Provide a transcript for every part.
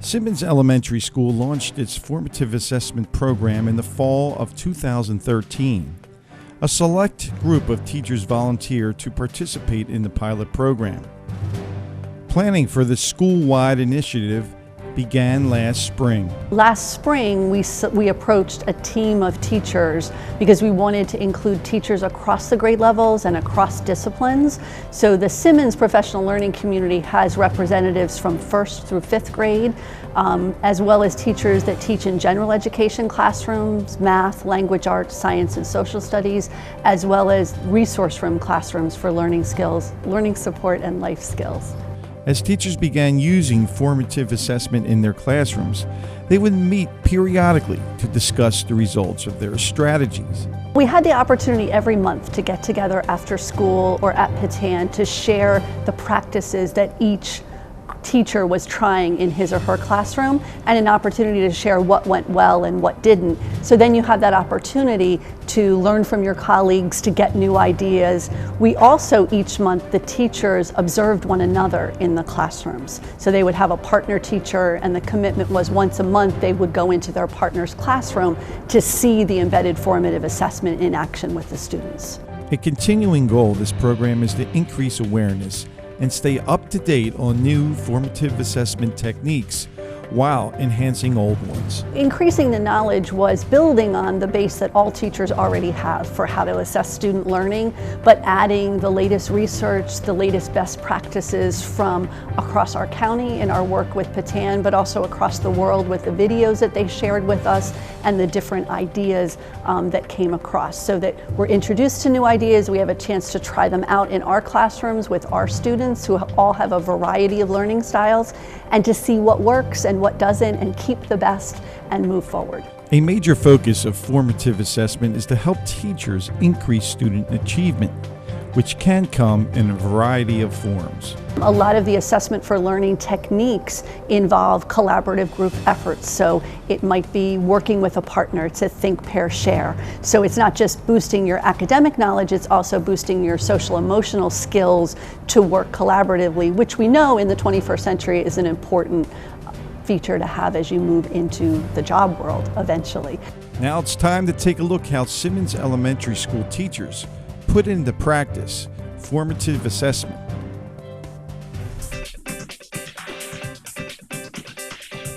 Simmons Elementary School launched its Formative Assessment program in the fall of 2013. A select group of teachers volunteered to participate in the pilot program. Planning for the school-wide initiative began last spring. Last spring, we approached a team of teachers because we wanted to include teachers across the grade levels and across disciplines. So the Simmons professional learning community has representatives from 1st through 5th grade, as well as teachers that teach in general education classrooms, math, language arts, science and social studies, as well as resource room classrooms for learning skills, learning support and life skills. As teachers began using formative assessment in their classrooms, they would meet periodically to discuss the results of their strategies. We had the opportunity every month to get together after school or at Patan to share the practices that each teacher was trying in his or her classroom, and an opportunity to share what went well and what didn't. So then you have that opportunity to learn from your colleagues, to get new ideas. We also, each month, the teachers observed one another in the classrooms. So they would have a partner teacher, and the commitment was once a month they would go into their partner's classroom to see the embedded formative assessment in action with the students. A continuing goal of this program is to increase awareness and stay up to date on new formative assessment techniques while enhancing old ones. Increasing the knowledge was building on the base that all teachers already have for how to assess student learning, but adding the latest research, the latest best practices from across our county in our work with Patan, but also across the world with the videos that they shared with us and the different ideas that came across, so that we're introduced to new ideas. We have a chance to try them out in our classrooms with our students who all have a variety of learning styles, and to see what works and what doesn't, and keep the best and move forward. A major focus of formative assessment is to help teachers increase student achievement, which can come in a variety of forms. A lot of the assessment for learning techniques involve collaborative group efforts. So it might be working with a partner to think, pair, share. So it's not just boosting your academic knowledge, it's also boosting your social emotional skills to work collaboratively, which we know in the 21st century is an important feature to have as you move into the job world eventually. Now it's time to take a look how Simmons Elementary School teachers put into practice formative assessment.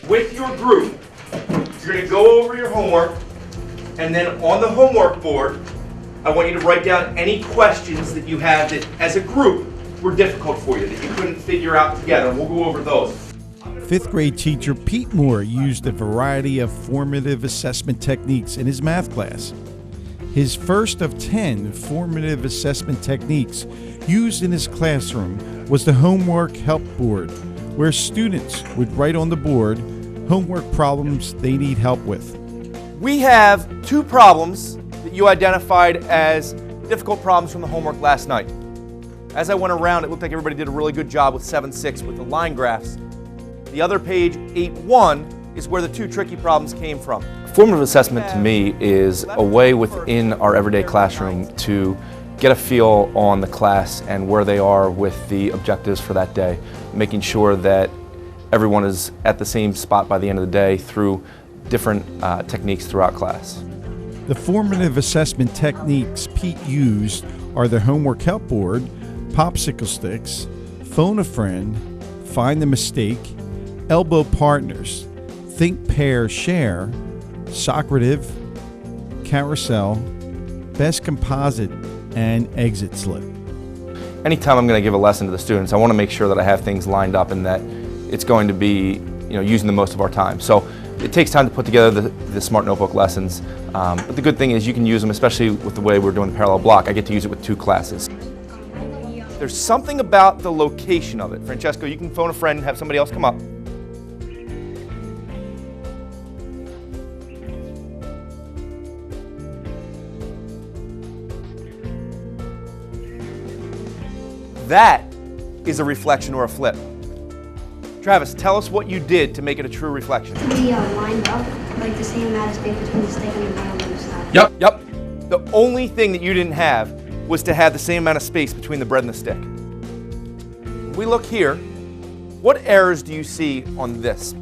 With your group, you're going to go over your homework, and then on the homework board, I want you to write down any questions that you have that, as a group, were difficult for you, that you couldn't figure out together. We'll go over those. 5th grade teacher Pete Moore used a variety of formative assessment techniques in his math class. His first of 10 formative assessment techniques used in his classroom was the homework help board, where students would write on the board homework problems they need help with. We have 2 problems that you identified as difficult problems from the homework last night. As I went around, it looked like everybody did a really good job with 7-6 with the line graphs. The other page, 8-1, is where the 2 tricky problems came from. Formative assessment to me is a way within our everyday classroom to get a feel on the class and where they are with the objectives for that day, making sure that everyone is at the same spot by the end of the day through different techniques throughout class. The formative assessment techniques Pete used are the homework help board, popsicle sticks, phone a friend, find the mistake, elbow partners, think, pair, share, Socrative, Carousel, best composite, and exit slip. Anytime I'm going to give a lesson to the students, I want to make sure that I have things lined up and that it's going to be, using the most of our time. So it takes time to put together the Smart Notebook lessons, but the good thing is you can use them, especially with the way we're doing the parallel block. I get to use it with 2 classes. There's something about the location of it. Francesco, you can phone a friend and have somebody else come up. That is a reflection or a flip. Travis, tell us what you did to make it a true reflection. We lined up like the same amount of space between the stick and the bread on the other side. Yep. The only thing that you didn't have was to have the same amount of space between the bread and the stick. We look here. What errors do you see on this?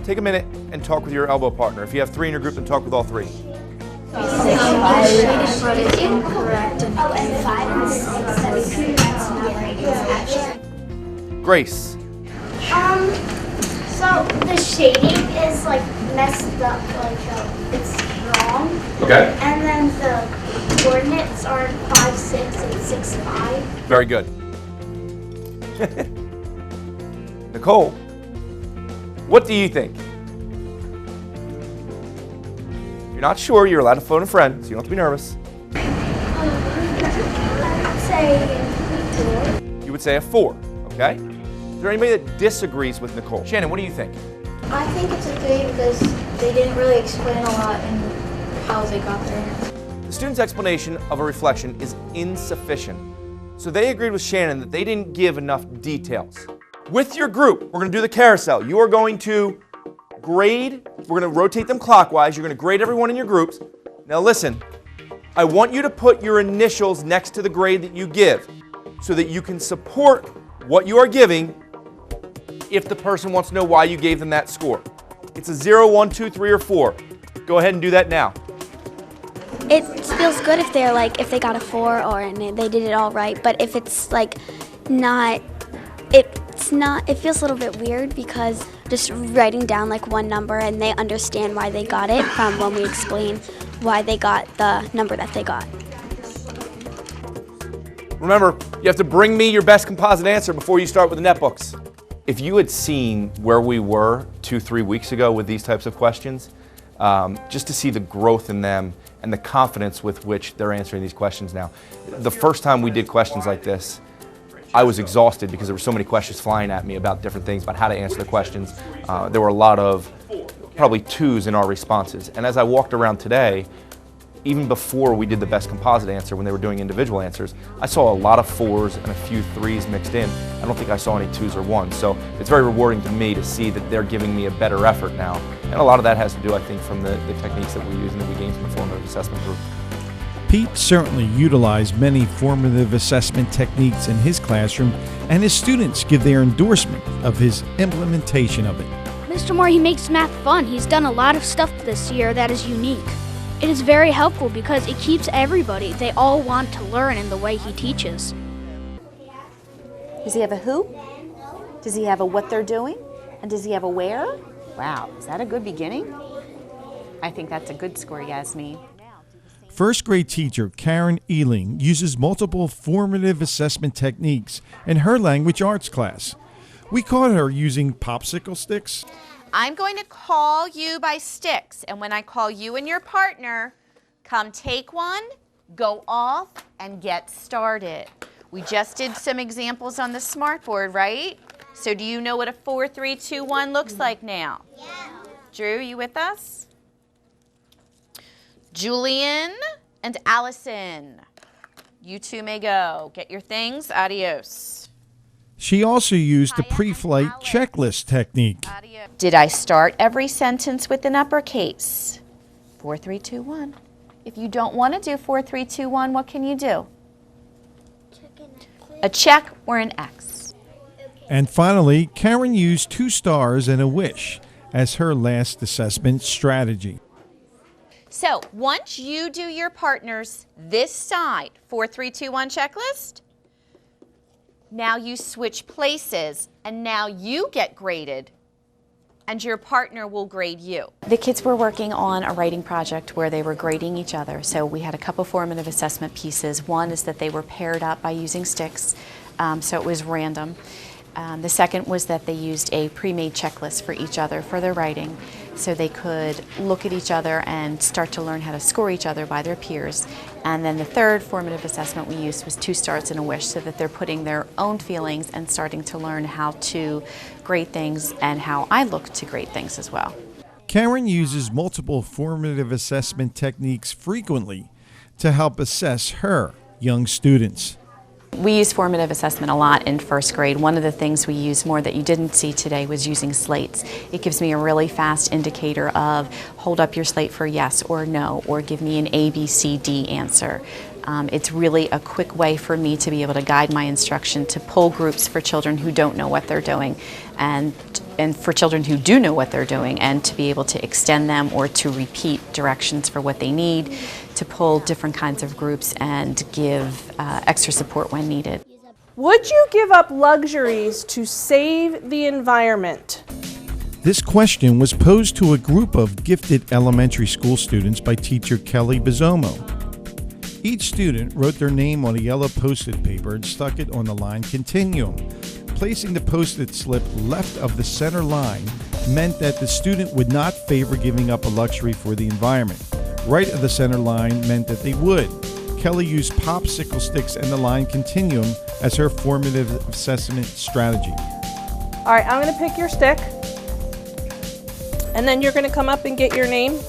take a minute and talk with your elbow partner. If you have 3 in your group, then talk with all 3. Grace. So the shading is like messed up, like it's wrong. Okay. And then the coordinates are 5, 6, and 6, 5. Very good. Nicole, what do you think? If you're not sure, you're allowed to phone a friend, so you don't have to be nervous. I'd say 4. You would say a 4, okay? Is there anybody that disagrees with Nicole? Shannon, what do you think? I think it's a 3 because they didn't really explain a lot in how they got there. The student's explanation of a reflection is insufficient. So they agreed with Shannon that they didn't give enough details. With your group, we're going to do the carousel. You are going to grade. We're going to rotate them clockwise. You're going to grade everyone in your groups. Now listen, I want you to put your initials next to the grade that you give so that you can support what you are giving if the person wants to know why you gave them that score. It's a 0, 1, 2, 3, or 4. Go ahead and do that now. It feels good if they're like, if they got a 4 and they did it all right, but if it's like not, it feels a little bit weird because just writing down like one number and they understand why they got it from when we explain why they got the number that they got. Remember, you have to bring me your best composite answer before you start with the netbooks. If you had seen where we were 2-3 weeks ago with these types of questions, just to see the growth in them and the confidence with which they're answering these questions now. The first time we did questions like this, I was exhausted because there were so many questions flying at me about different things, about how to answer the questions. There were a lot of probably 2s in our responses. And as I walked around today, even before we did the best composite answer, when they were doing individual answers, I saw a lot of 4s and a few 3s mixed in. I don't think I saw any 2s or 1s. So it's very rewarding to me to see that they're giving me a better effort now. And a lot of that has to do, I think, from the techniques that we use and that we gained from the formative assessment group. Pete certainly utilized many formative assessment techniques in his classroom, and his students give their endorsement of his implementation of it. Mr. Moore, he makes math fun. He's done a lot of stuff this year that is unique. It is very helpful because it keeps everybody, they all want to learn in the way he teaches. Does he have a who? Does he have a what they're doing? And does he have a where? Wow, is that a good beginning? I think that's a good score, Yasmin. First grade teacher Karen Ealing uses multiple formative assessment techniques in her language arts class. We caught her using popsicle sticks. I'm going to call you by sticks, and when I call you and your partner, come take one, go off, and get started. We just did some examples on the smartboard, right? So do you know what a 4, 3, 2, 1 looks like now? Yeah. Drew, you with us? Julian and Allison, you two may go. Get your things. Adios. She also used the pre-flight checklist technique. Did I start every sentence with an uppercase? 4, 3, 2, 1. If you don't want to do 4, 3, 2, 1, what can you do? A check or an X. And finally, Karen used 2 stars and a wish as her last assessment strategy. So once you do your partner's this side 4, 3, 2, 1 checklist, now you switch places and now you get graded and your partner will grade you. The kids were working on a writing project where they were grading each other. So we had a couple formative assessment pieces. One is that they were paired up by using sticks, so it was random. The second was that they used a pre-made checklist for each other for their writing, so they could look at each other and start to learn how to score each other by their peers. And then the third formative assessment we used was 2 stars and a wish, so that they're putting their own feelings and starting to learn how to grade things and how I look to grade things as well. Karen uses multiple formative assessment techniques frequently to help assess her young students. We use formative assessment a lot in first grade. One of the things we use more that you didn't see today was using slates. It gives me a really fast indicator of hold up your slate for yes or no, or give me an A, B, C, D answer. It's really a quick way for me to be able to guide my instruction, to pull groups for children who don't know what they're doing, and for children who do know what they're doing, and to be able to extend them or to repeat directions for what they need, to pull different kinds of groups and give extra support when needed. Would you give up luxuries to save the environment? This question was posed to a group of gifted elementary school students by teacher Kelly Bizzomo. Each student wrote their name on a yellow Post-it paper and stuck it on the line continuum. Placing the Post-it slip left of the center line meant that the student would not favor giving up a luxury for the environment. Right of the center line meant that they would. Kelly used popsicle sticks and the line continuum as her formative assessment strategy. All right, I'm going to pick your stick, and then you're going to come up and get your name.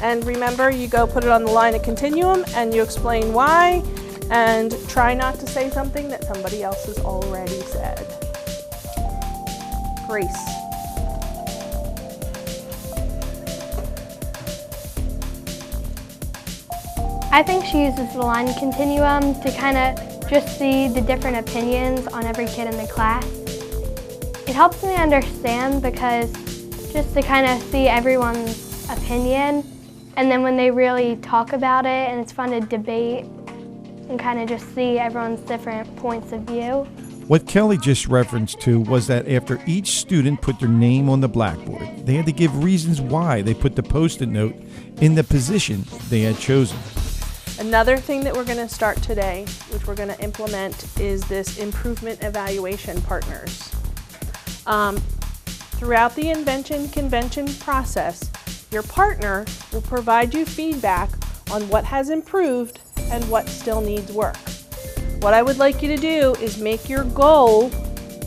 And remember, you go put it on the line of continuum and you explain why, and try not to say something that somebody else has already said. Grace. I think she uses the line continuum to kind of just see the different opinions on every kid in the class. It helps me understand because just to kind of see everyone's opinion, and then when they really talk about it and it's fun to debate and kind of just see everyone's different points of view. What Kelly just referenced to was that after each student put their name on the blackboard, they had to give reasons why they put the Post-it note in the position they had chosen. Another thing that we're going to start today, which we're going to implement, is this improvement evaluation partners. Throughout the invention convention process, your partner will provide you feedback on what has improved and what still needs work. What I would like you to do is make your goal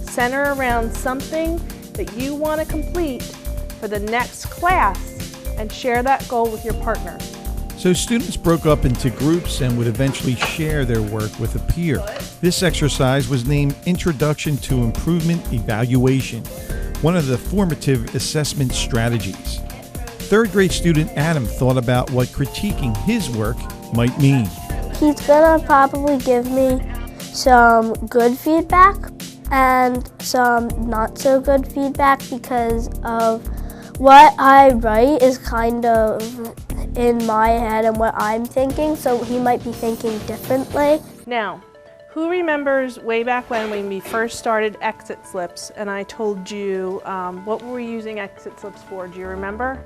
center around something that you want to complete for the next class and share that goal with your partner. So students broke up into groups and would eventually share their work with a peer. This exercise was named Introduction to Improvement Evaluation, one of the formative assessment strategies. Third grade student Adam thought about what critiquing his work might mean. He's gonna probably give me some good feedback and some not so good feedback because of what I write is kind of in my head and what I'm thinking, so he might be thinking differently. Now, who remembers way back when we first started exit slips and I told you what were we using exit slips for? Do you remember?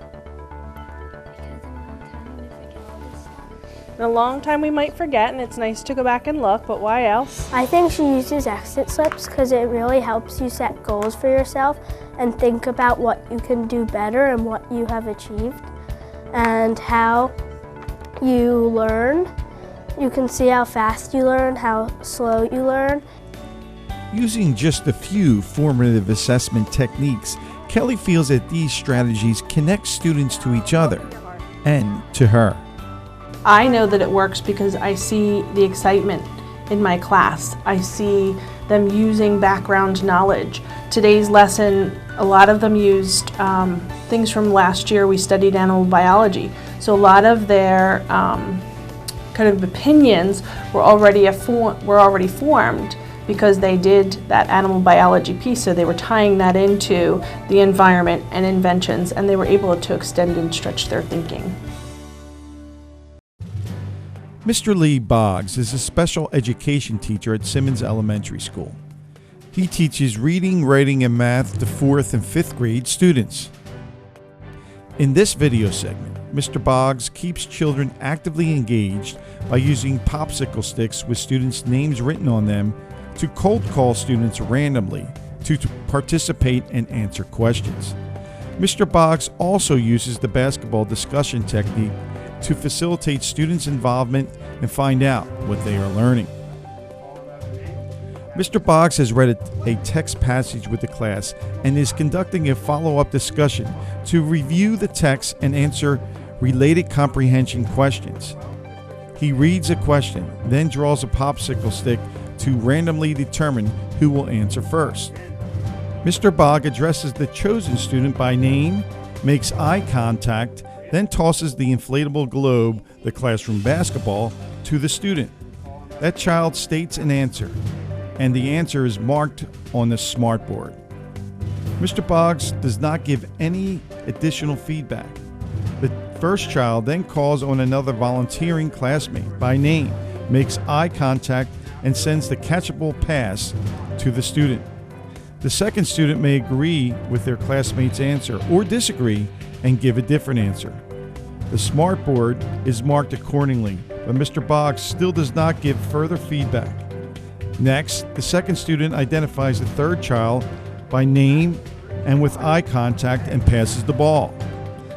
In a long time we might forget, and it's nice to go back and look, but why else? I think she uses exit slips because it really helps you set goals for yourself and think about what you can do better and what you have achieved and how you learn. You can see how fast you learn, how slow you learn. Using just a few formative assessment techniques, Kelly feels that these strategies connect students to each other and to her. I know that it works because I see the excitement in my class. I see them using background knowledge. Today's lesson, a lot of them used things from last year. We studied animal biology. So a lot of their kind of opinions were already formed because they did that animal biology piece. So they were tying that into the environment and inventions, and they were able to extend and stretch their thinking. Mr. Lee Boggs is a special education teacher at Simmons Elementary School. He teaches reading, writing, and math to 4th and 5th grade students. In this video segment, Mr. Boggs keeps children actively engaged by using popsicle sticks with students' names written on them to cold call students randomly to participate and answer questions. Mr. Boggs also uses the basketball discussion technique to facilitate students' involvement and find out what they are learning. Mr. Boggs has read a text passage with the class and is conducting a follow-up discussion to review the text and answer related comprehension questions. He reads a question, then draws a popsicle stick to randomly determine who will answer first. Mr. Boggs addresses the chosen student by name, makes eye contact, then tosses the inflatable globe, the classroom basketball, to the student. That child states an answer, and the answer is marked on the smartboard. Mr. Boggs does not give any additional feedback. The first child then calls on another volunteering classmate by name, makes eye contact, and sends the catchable pass to the student. The second student may agree with their classmate's answer or disagree and give a different answer. The smartboard is marked accordingly, but Mr. Boggs still does not give further feedback. Next, the second student identifies the third child by name and with eye contact and passes the ball.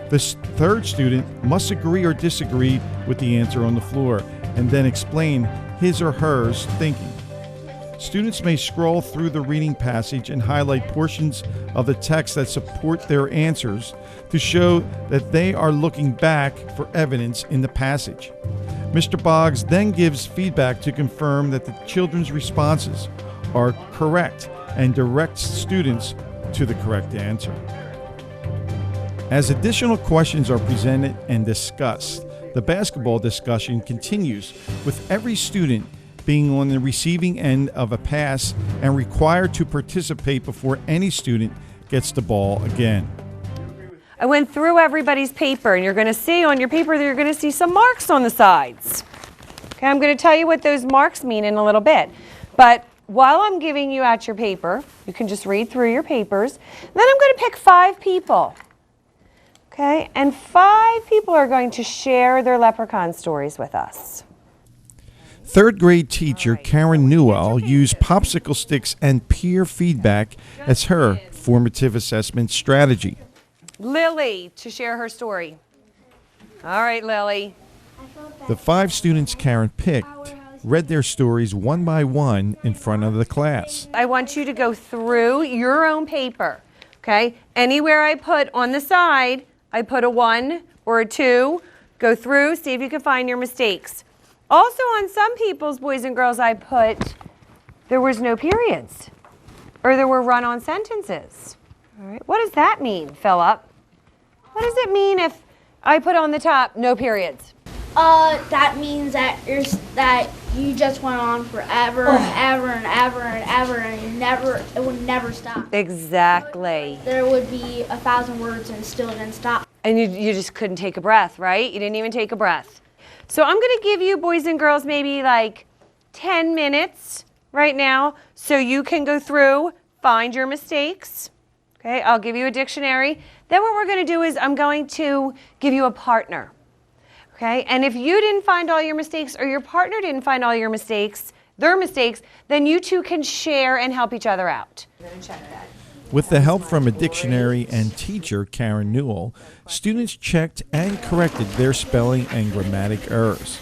The third student must agree or disagree with the answer on the floor and then explain his or her thinking. Students may scroll through the reading passage and highlight portions of the text that support their answers to show that they are looking back for evidence in the passage. Mr. Boggs then gives feedback to confirm that the children's responses are correct and directs students to the correct answer. As additional questions are presented and discussed, the basketball discussion continues with every student being on the receiving end of a pass and required to participate before any student gets the ball again. I went through everybody's paper, and you're going to see on your paper that you're going to see some marks on the sides. Okay, I'm going to tell you what those marks mean in a little bit. But while I'm giving you out your paper, you can just read through your papers. Then I'm going to pick 5 people. Okay, and 5 people are going to share their leprechaun stories with us. Third grade teacher Karen Newell used popsicle sticks and peer feedback as her formative assessment strategy. Lily to share her story. All right, Lily. The 5 students Karen picked read their stories one by one in front of the class. I want you to go through your own paper, okay? Anywhere I put on the side, I put a 1 or a 2. Go through, see if you can find your mistakes. Also on some people's, boys and girls, I put there was no periods or there were run-on sentences. All right, what does that mean, Philip? What does it mean if I put on the top no periods? That means that you just went on forever and ever and ever and ever, and it would never stop. Exactly. There would be 1,000 words and still didn't stop. And you just couldn't take a breath, right? You didn't even take a breath. So I'm going to give you, boys and girls, maybe like 10 minutes right now so you can go through, find your mistakes. Okay, I'll give you a dictionary. Then what we're going to do is I'm going to give you a partner. Okay, and if you didn't find all your mistakes or your partner didn't find all your mistakes, their mistakes, then you two can share and help each other out. With the help from a dictionary and teacher, Karen Newell, students checked and corrected their spelling and grammatic errors.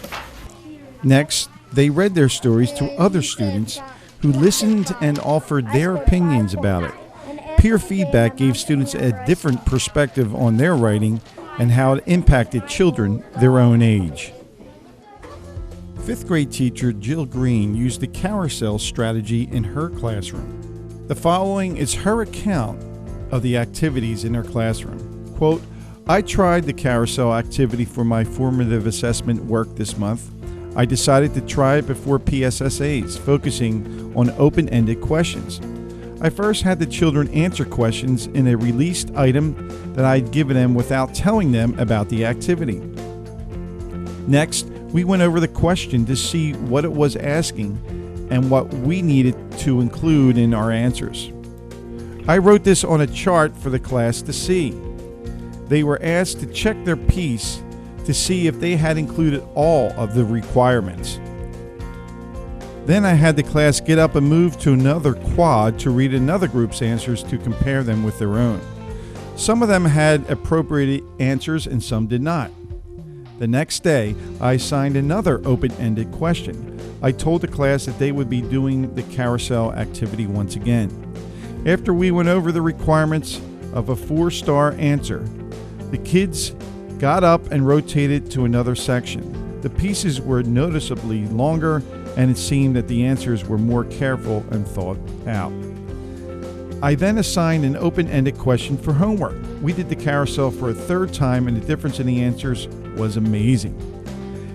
Next, they read their stories to other students who listened and offered their opinions about it. Peer feedback gave students a different perspective on their writing and how it impacted children their own age. 5th grade teacher Jill Green used the Carousel strategy in her classroom. The following is her account of the activities in her classroom. Quote, I tried the Carousel activity for my formative assessment work this month. I decided to try it before PSSAs, focusing on open-ended questions. I first had the children answer questions in a released item that I'd given them without telling them about the activity. Next, we went over the question to see what it was asking and what we needed to include in our answers. I wrote this on a chart for the class to see. They were asked to check their piece to see if they had included all of the requirements. Then I had the class get up and move to another quad to read another group's answers to compare them with their own. Some of them had appropriate answers and some did not. The next day, I assigned another open-ended question. I told the class that they would be doing the Carousel activity once again. After we went over the requirements of a 4-star answer, the kids got up and rotated to another section. The pieces were noticeably longer, and it seemed that the answers were more careful and thought out. I then assigned an open-ended question for homework. We did the Carousel for a 3rd time, and the difference in the answers was amazing.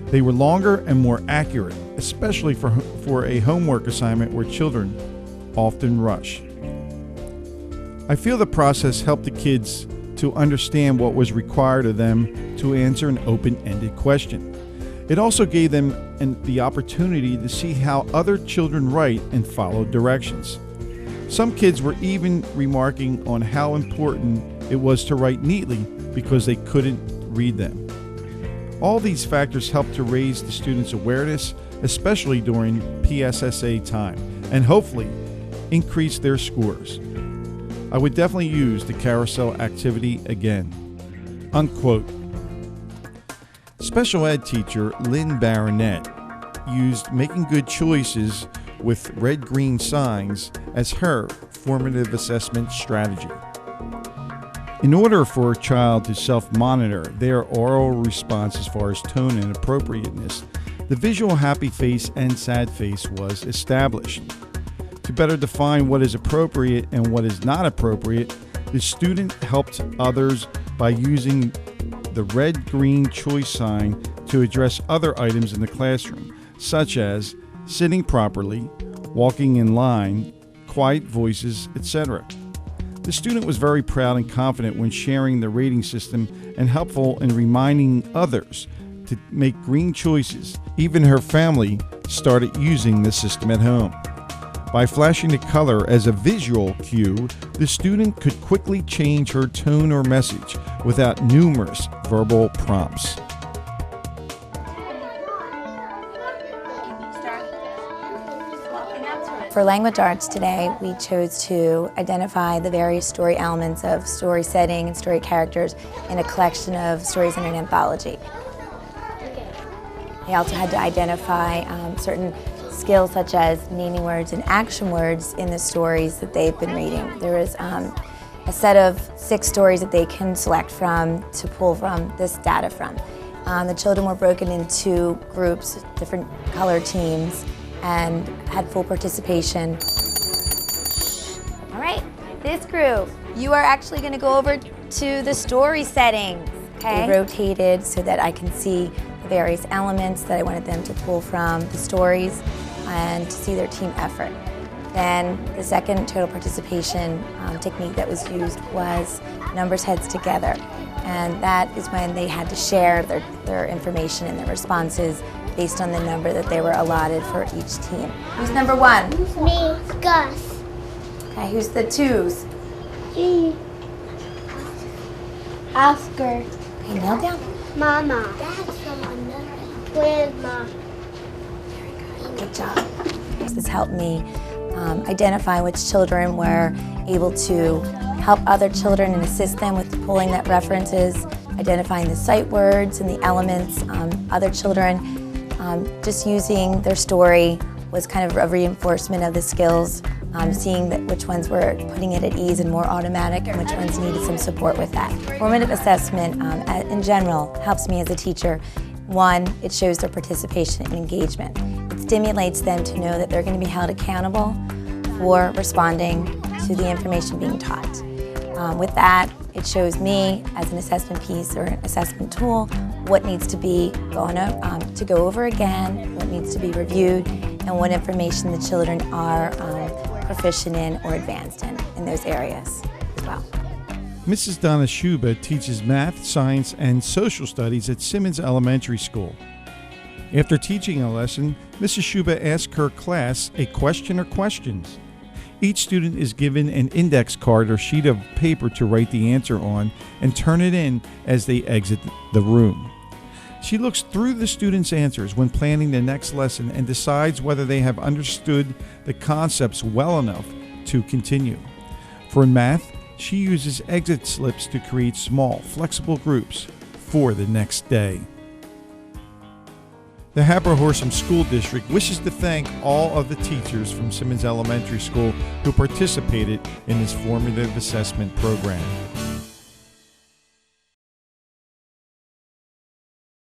They were longer and more accurate, especially for a homework assignment where children often rush. I feel the process helped the kids to understand what was required of them to answer an open-ended question. It also gave them the opportunity to see how other children write and follow directions. Some kids were even remarking on how important it was to write neatly because they couldn't read them. All these factors helped to raise the students' awareness, especially during PSSA time, and hopefully increase their scores. I would definitely use the Carousel activity again." Unquote. Special ed teacher Lynn Baronet used making good choices with red-green signs as her formative assessment strategy. In order for a child to self-monitor their oral response as far as tone and appropriateness, the visual happy face and sad face was established. To better define what is appropriate and what is not appropriate, the student helped others by using the red-green choice sign to address other items in the classroom, such as sitting properly, walking in line, quiet voices, etc. The student was very proud and confident when sharing the rating system and helpful in reminding others to make green choices. Even her family started using the system at home. By flashing the color as a visual cue, the student could quickly change her tone or message without numerous verbal prompts. For language arts today, we chose to identify the various story elements of story setting and story characters in a collection of stories in an anthology. They also had to identify certain skills such as naming words and action words in the stories that they've been reading. There is a set of 6 stories that they can select from to pull from this data from. The children were broken into groups, different color teams, and had full participation. All right, this group, you are actually going to go over to the story settings. Okay. They rotated so that I can see the various elements that I wanted them to pull from the stories and to see their team effort. Then the second total participation technique that was used was numbers heads together. And that is when they had to share their information and their responses based on the number that they were allotted for each team. Who's number 1? Me, Gus. Okay, who's the 2s? G. Oscar. Okay, nail down. Mama. That's from another. Grandma. Good job. This helped me identify which children were able to help other children and assist them with pulling that references, identifying the sight words and the elements. Other children just using their story was kind of a reinforcement of the skills, seeing that which ones were putting it at ease and more automatic and which ones needed some support with that. Formative assessment in general helps me as a teacher. One, it shows their participation and engagement. It stimulates them to know that they're going to be held accountable for responding to the information being taught. With that, it shows me as an assessment piece or an assessment tool what needs to be to go over again, what needs to be reviewed, and what information the children are proficient in or advanced in those areas as well. Mrs. Donna Shuba teaches math, science, and social studies at Simmons Elementary School. After teaching a lesson, Mrs. Shuba asks her class a question or questions. Each student is given an index card or sheet of paper to write the answer on and turn it in as they exit the room. She looks through the students' answers when planning the next lesson and decides whether they have understood the concepts well enough to continue. For math, she uses exit slips to create small, flexible groups for the next day. The Hatboro-Horsham School District wishes to thank all of the teachers from Simmons Elementary School who participated in this formative assessment program.